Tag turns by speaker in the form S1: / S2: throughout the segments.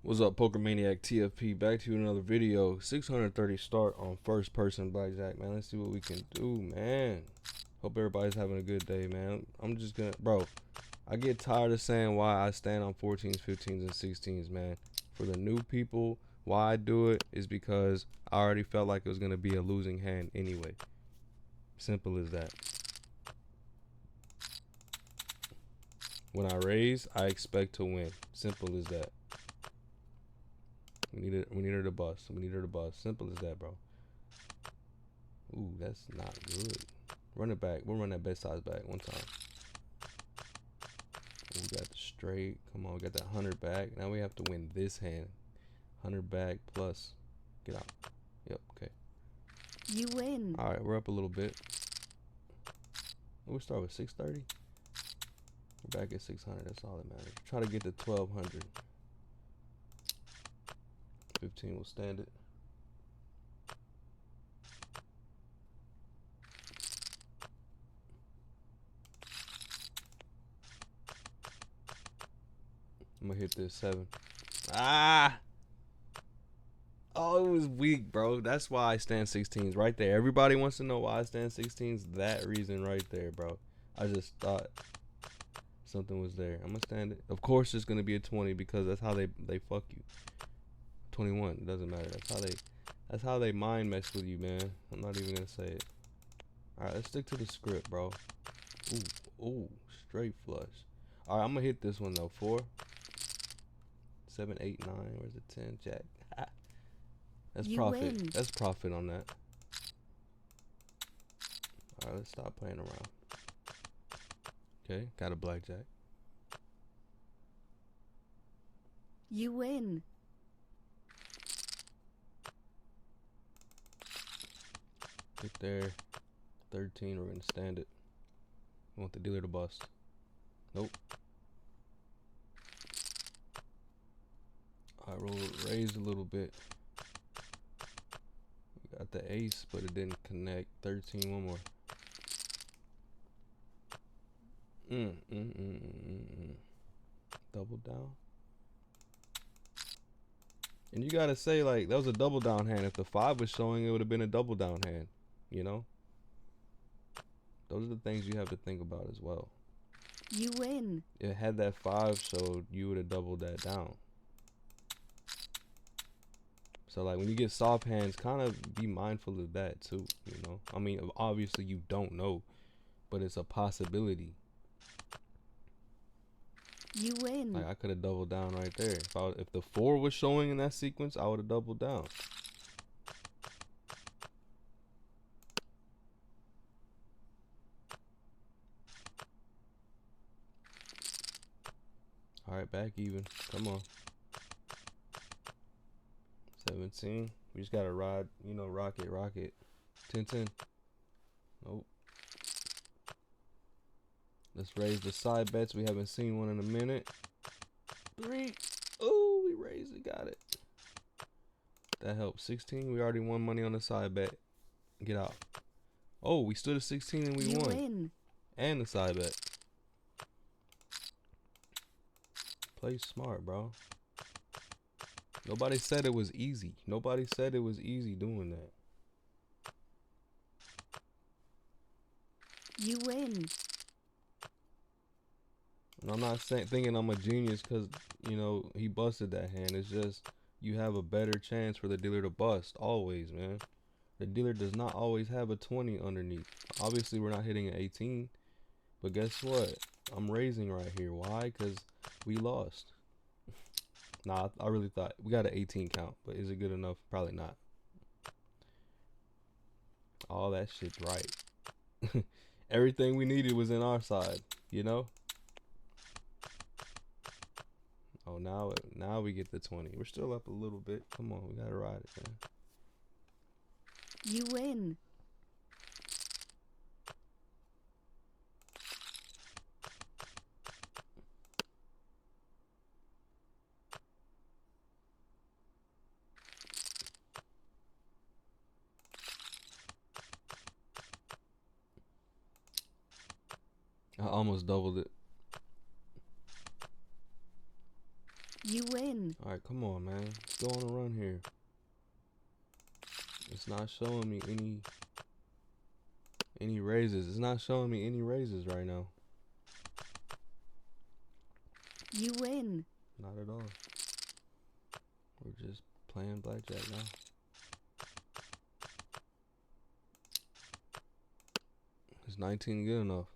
S1: What's up, Poker Maniac TFP? Back to you another video. 630 start on first person blackjack, man. Let's see what we can do, man. Hope everybody's having a good day, man. I'm just gonna, bro. I get tired of saying why I stand on 14s, 15s, and 16s, man. For the new people, why I do it is because I already felt like it was gonna be a losing hand anyway. Simple as that. When I raise, I expect to win. Simple as that. We need her to bust. We need her to bust. Simple as that, bro. Ooh, that's not good. Run it back. We'll run that bet size back one time. We got the straight. Come on, we got that 100 back. Now we have to win this hand. 100 back plus. Get out. Yep, okay.
S2: You win.
S1: Alright, we're up a little bit. We'll start with 630. We're back at 600. That's all that matters. Try to get to 1200. 15 will stand it. I'm gonna hit this 7. Ah! Oh, it was weak, bro. That's why I stand 16s right there. Everybody wants to know why I stand 16s. That reason right there, bro. I just thought something was there. I'm gonna stand it. Of course, it's gonna be a 20 because that's how they fuck you. 21, it doesn't matter. That's how they mind mess with you, man. I'm not even gonna say it. All right, let's stick to the script, bro. Ooh, straight flush. All right, I'm gonna hit this one though. 4, 7, 8, 9. Where's the 10? Jack. That's
S2: You
S1: profit.
S2: win.
S1: That's profit on that. All right, let's stop playing around. Okay, got a blackjack.
S2: You win.
S1: Get there. 13, we're gonna stand it. We want the dealer to bust. Nope. Alright, roll raised a little bit. We got the ace, but it didn't connect. 13, one more. Double down. And you gotta say, like, that was a double down hand. If the 5 was showing, it would have been a double down hand. You know? Those are the things you have to think about as well.
S2: You win.
S1: It had that 5 showed, you would have doubled that down. So, like, when you get soft hands, kind of be mindful of that, too, you know? I mean, obviously, you don't know, but it's a possibility.
S2: You win.
S1: Like, I could have doubled down right there. If the 4 was showing in that sequence, I would have doubled down. All right, back even. Come on. 17. We just gotta ride, you know, rock it. 10-10. Nope. Let's raise the side bets. We haven't seen one in a minute. 3. Oh, we raised it. Got it. That helps. 16. We already won money on the side bet. Get out. Oh, we stood at 16 and we
S2: You
S1: won.
S2: win.
S1: And the side bet. Play smart, bro. Nobody said it was easy. Nobody said it was easy doing that.
S2: You win.
S1: And I'm not thinking I'm a genius because, you know, he busted that hand. It's just you have a better chance for the dealer to bust. Always, man. The dealer does not always have a 20 underneath. Obviously, we're not hitting an 18. But guess what? I'm raising right here. Why? Because we lost. Nah, I really thought we got an 18 count. But is it good enough? Probably not. All that shit's right. Everything we needed was in our side, you know? Oh, now we get the 20. We're still up a little bit. Come on, we gotta ride it, man.
S2: You win.
S1: I almost doubled it.
S2: You win.
S1: All right, come on, man. Let's go on a run here. It's not showing me any raises. It's not showing me any raises right now.
S2: You win.
S1: Not at all. We're just playing blackjack now. Is 19 good enough?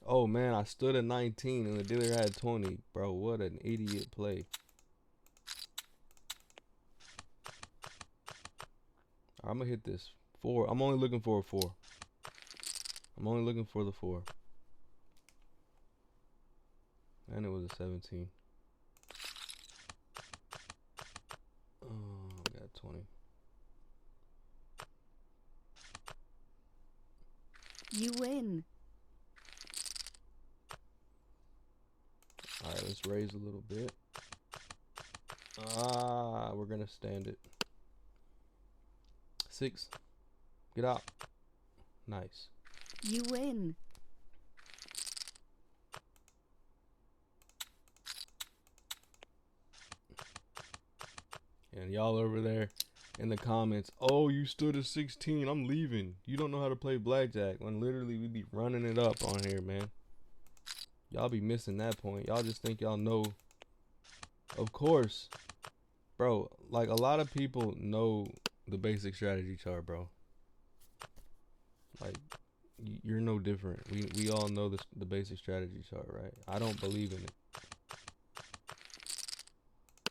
S1: Oh man, I stood at 19 and the dealer had 20. Bro, what an idiot play. I'm gonna hit this 4. I'm only looking for a 4. I'm only looking for the 4. And it was a 17. Oh, I got 20.
S2: You win.
S1: Alright, let's raise a little bit. We're gonna stand it. 6. Get out. Nice.
S2: You win.
S1: And y'all over there in the comments, oh, you stood at 16. I'm leaving. You don't know how to play blackjack. When literally we be running it up on here, man. Y'all be missing that point. Y'all just think y'all know. Of course. Bro, like a lot of people know the basic strategy chart, bro. Like, you're no different. We all know the basic strategy chart, right? I don't believe in it.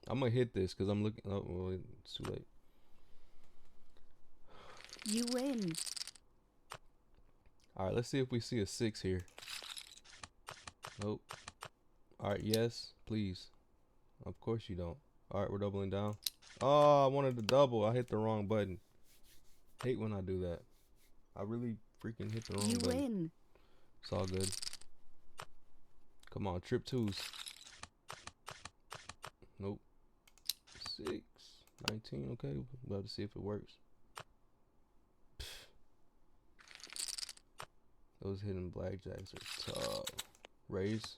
S1: I'm gonna hit this because I'm looking. Oh, well, it's too late.
S2: You win.
S1: All right, let's see if we see a 6 here. Nope. All right, yes, please. Of course you don't. All right, we're doubling down. Oh, I wanted to double. I hit the wrong button. Hate when I do that. I really freaking hit the wrong button.
S2: You win.
S1: It's all good. Come on, trip 2s. Nope. 6. 19, okay. We'll have to see if it works. Pfft. Those hidden blackjacks are tough. Raise.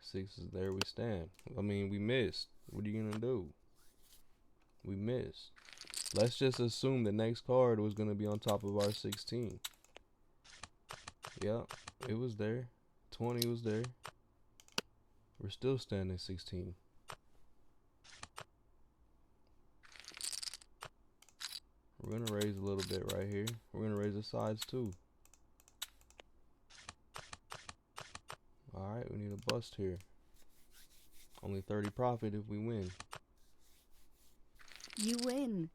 S1: 6 is there we stand. I mean, we missed. What are you gonna do? We missed. Let's just assume the next card was gonna be on top of our 16. Yep, it was there. 20 was there. We're still standing 16. We're gonna raise a little bit right here. We're gonna raise the sides too. Alright, we need a bust here. Only 30 profit if we win.
S2: You win.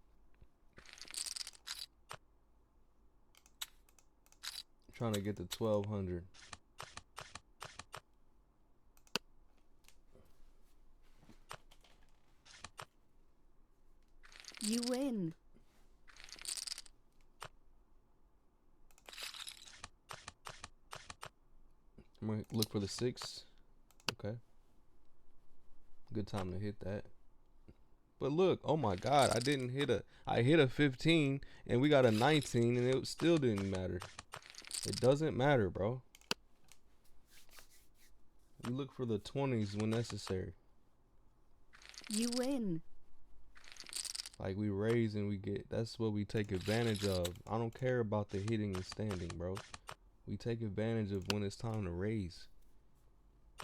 S1: Trying to get to 1200.
S2: You win.
S1: I'm gonna look for the 6. Okay. Good time to hit that. But look, oh my god, I hit a 15 and we got a 19 and it still didn't matter. It doesn't matter, bro. We look for the 20s when necessary.
S2: You win.
S1: Like we raise and we get, that's what we take advantage of. I don't care about the hitting and standing, bro. We take advantage of when it's time to raise.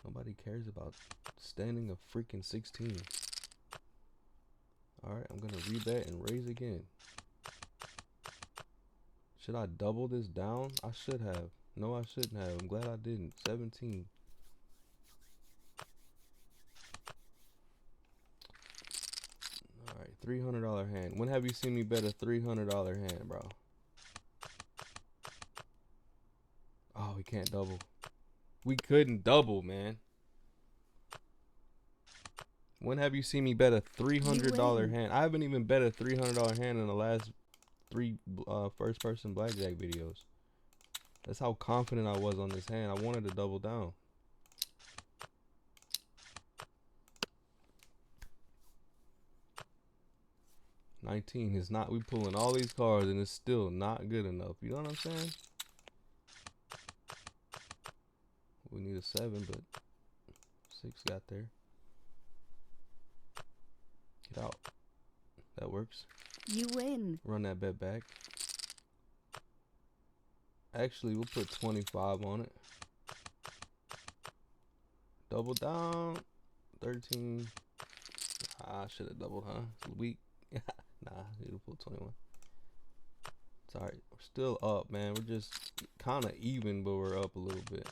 S1: Nobody cares about standing a freaking 16. Alright, I'm gonna rebet and raise again. Should I double this down? I should have. No, I shouldn't have. I'm glad I didn't. 17. Alright, $300 hand. When have you seen me bet a $300 hand, bro? Oh, we can't double. We couldn't double, man. When have you seen me bet a $300 hand? I haven't even bet a $300 hand in the last 3 first-person blackjack videos. That's how confident I was on this hand. I wanted to double down. $19 is not. We pulling all these cards and it's still not good enough. You know what I'm saying? We need a 7, but 6 got there. Get out. That works.
S2: You win.
S1: Run that bet back. Actually, we'll put 25 on it. Double down. 13. I should have doubled, huh? It's weak. Nah, you'll put 21. It's alright. We're still up, man. We're just kind of even, but we're up a little bit.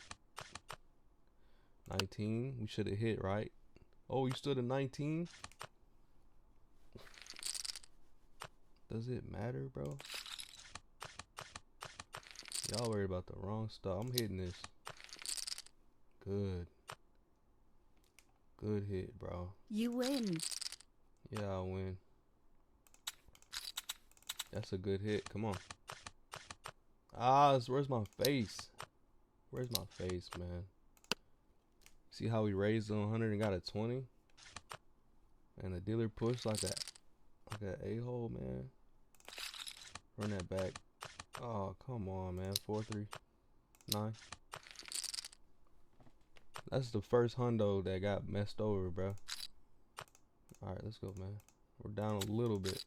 S1: 19. We should have hit, right? Oh, you stood at 19? Does it matter, bro? Y'all worried about the wrong stuff. I'm hitting this. Good. Good hit, bro.
S2: You win.
S1: Yeah, I'll win. That's a good hit. Come on. Ah, where's my face? Where's my face, man? See how we raised on 100 and got a 20? And the dealer pushed like an a-hole, man. Run that back. Oh, come on, man. 4-3. 9. That's the first hundo that got messed over, bro. Alright, let's go, man. We're down a little bit.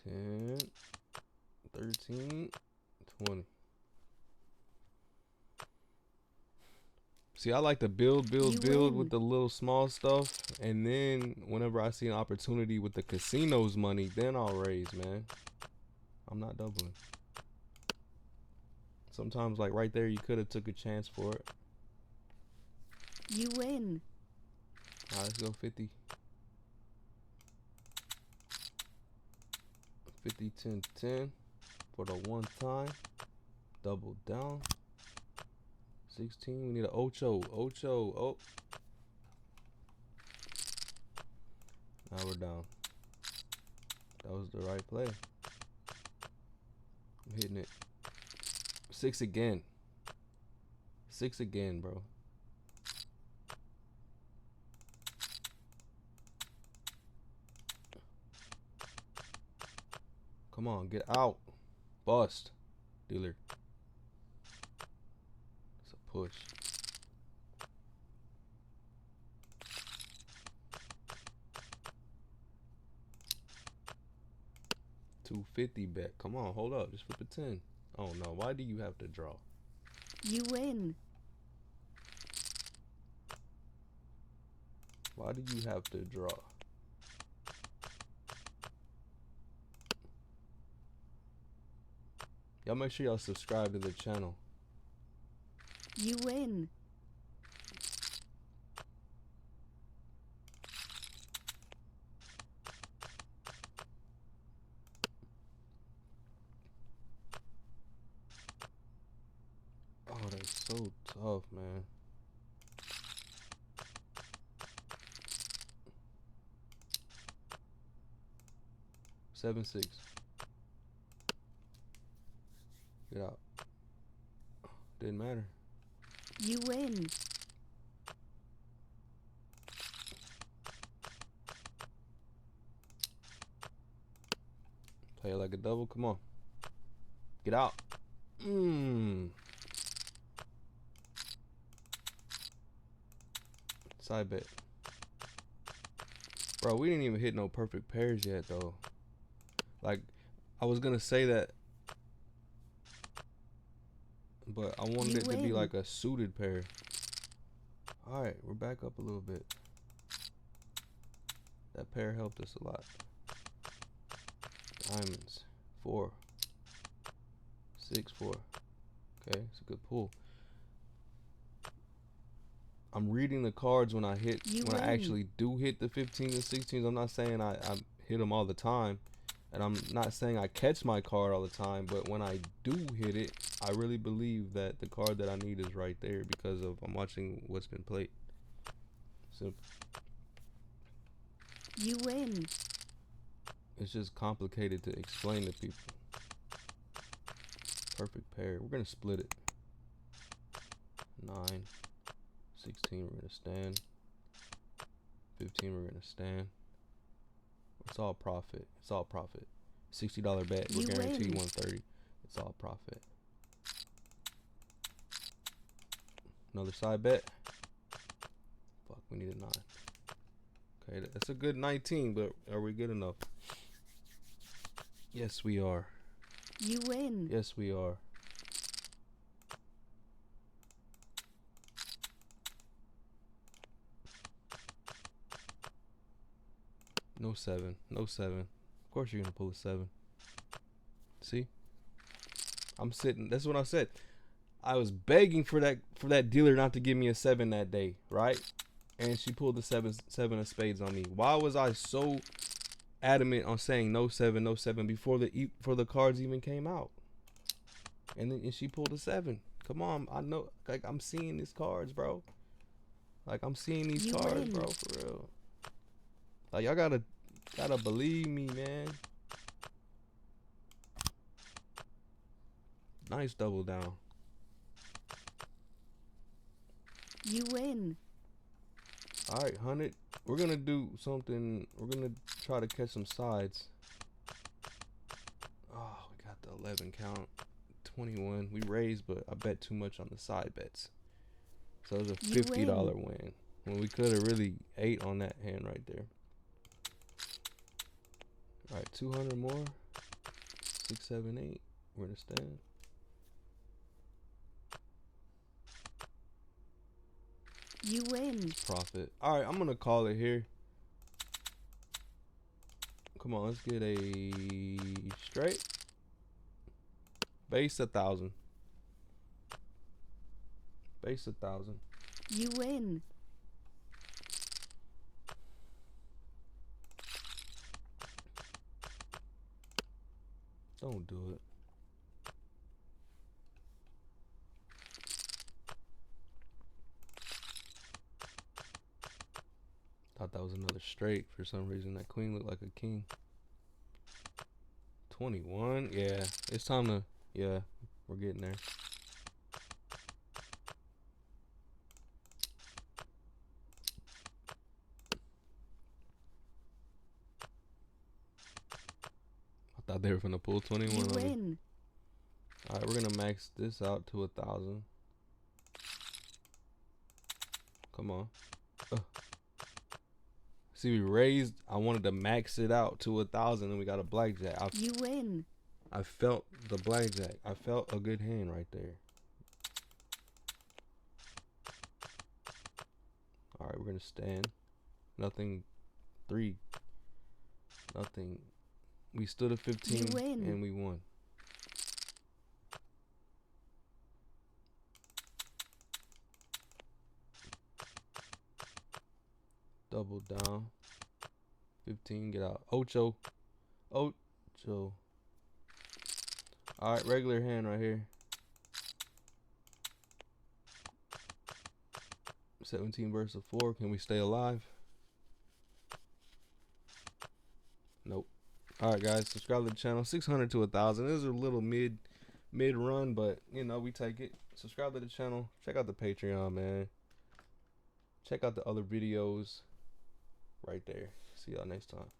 S1: 10, 13, 20. See, I like to build with the little small stuff, and then whenever I see an opportunity with the casinos money, then I'll raise, man. I'm not doubling. Sometimes, like right there, you could have took a chance for it.
S2: You win.
S1: Alright, let's go 50. 50, 10, 10 for the one time. Double down. 16. We need an ocho. Ocho. Oh. Now we're down. That was the right play. I'm hitting it. 6 again. 6 again, bro. Come on, get out. Bust. Dealer. It's a push. $250 bet. Come on, hold up. Just flip a 10. Oh no, why do you have to draw?
S2: You win.
S1: Why do you have to draw? Y'all make sure y'all subscribe to the channel.
S2: You win.
S1: Oh, that's so tough, man. Seven, 6. Get out. Didn't matter.
S2: You win.
S1: Play it like a double. Come on. Get out. Side bet. Bro, we didn't even hit no perfect pairs yet, though. Like, I was going to say that, but I wanted it to be like a suited pair. Alright, we're back up a little bit. That pair helped us a lot. Diamonds. 4. 6, 4. Okay, it's a good pull. I'm reading the cards when I hit, I actually do hit the 15s and 16s. I'm not saying I hit them all the time. And I'm not saying I catch my card all the time, but when I do hit it, I really believe that the card that I need is right there because of I'm watching what's been played. Simple.
S2: You win.
S1: It's just complicated to explain to people. Perfect pair. We're gonna split it. 9, 16. We're gonna stand. 15. We're gonna stand. It's all profit. It's all profit. $60 bet. We're guaranteed 130. It's all profit. Another side bet. Fuck, we need a 9. Okay, that's a good 19, but are we good enough? Yes, we are.
S2: You win.
S1: Yes, we are. No 7. No 7. Of course you're gonna pull a 7. See? I'm sitting. That's what I said. I was begging for that dealer not to give me a 7 that day, right? And she pulled the seven of spades on me. Why was I so adamant on saying no 7, no 7 before the cards even came out? And she pulled a 7. Come on, I know. Like, I'm seeing these cards, bro. Like, I'm seeing these
S2: You
S1: cards,
S2: win.
S1: bro, for real. Like, y'all gotta believe me, man. Nice double down.
S2: You win.
S1: All right, 100. We're gonna do something. We're gonna try to catch some sides. Oh, we got the 11 count. 21. We raised, but I bet too much on the side bets. So it was a $50 win. When we could have really ate on that hand right there. All right, 200 more. 6, 7, 8. We're gonna stand.
S2: You win.
S1: Profit. All right, I'm gonna call it here. Come on, let's get a straight. Base 1,000. Base 1,000.
S2: You win.
S1: Don't do it. Thought that was another straight for some reason. That queen looked like a king. 21. Yeah, it's time to. Yeah, we're getting there. I thought they were gonna pull 21
S2: You
S1: on me.
S2: win.
S1: All right, we're gonna max this out to 1,000. Come on. See, we raised. I wanted to max it out to 1,000, and we got a blackjack.
S2: You win.
S1: I felt the blackjack. I felt a good hand right there. All right, we're gonna stand. Nothing. 3. Nothing. We stood at 15
S2: You win.
S1: and we won. Double down. 15, get out. Ocho. Ocho. Alright, regular hand right here. 17 versus 4. Can we stay alive? Nope. Alright, guys, subscribe to the channel. 600 to 1,000. This is a little mid run, but you know, we take it. Subscribe to the channel. Check out the Patreon, man. Check out the other videos right there. See y'all next time.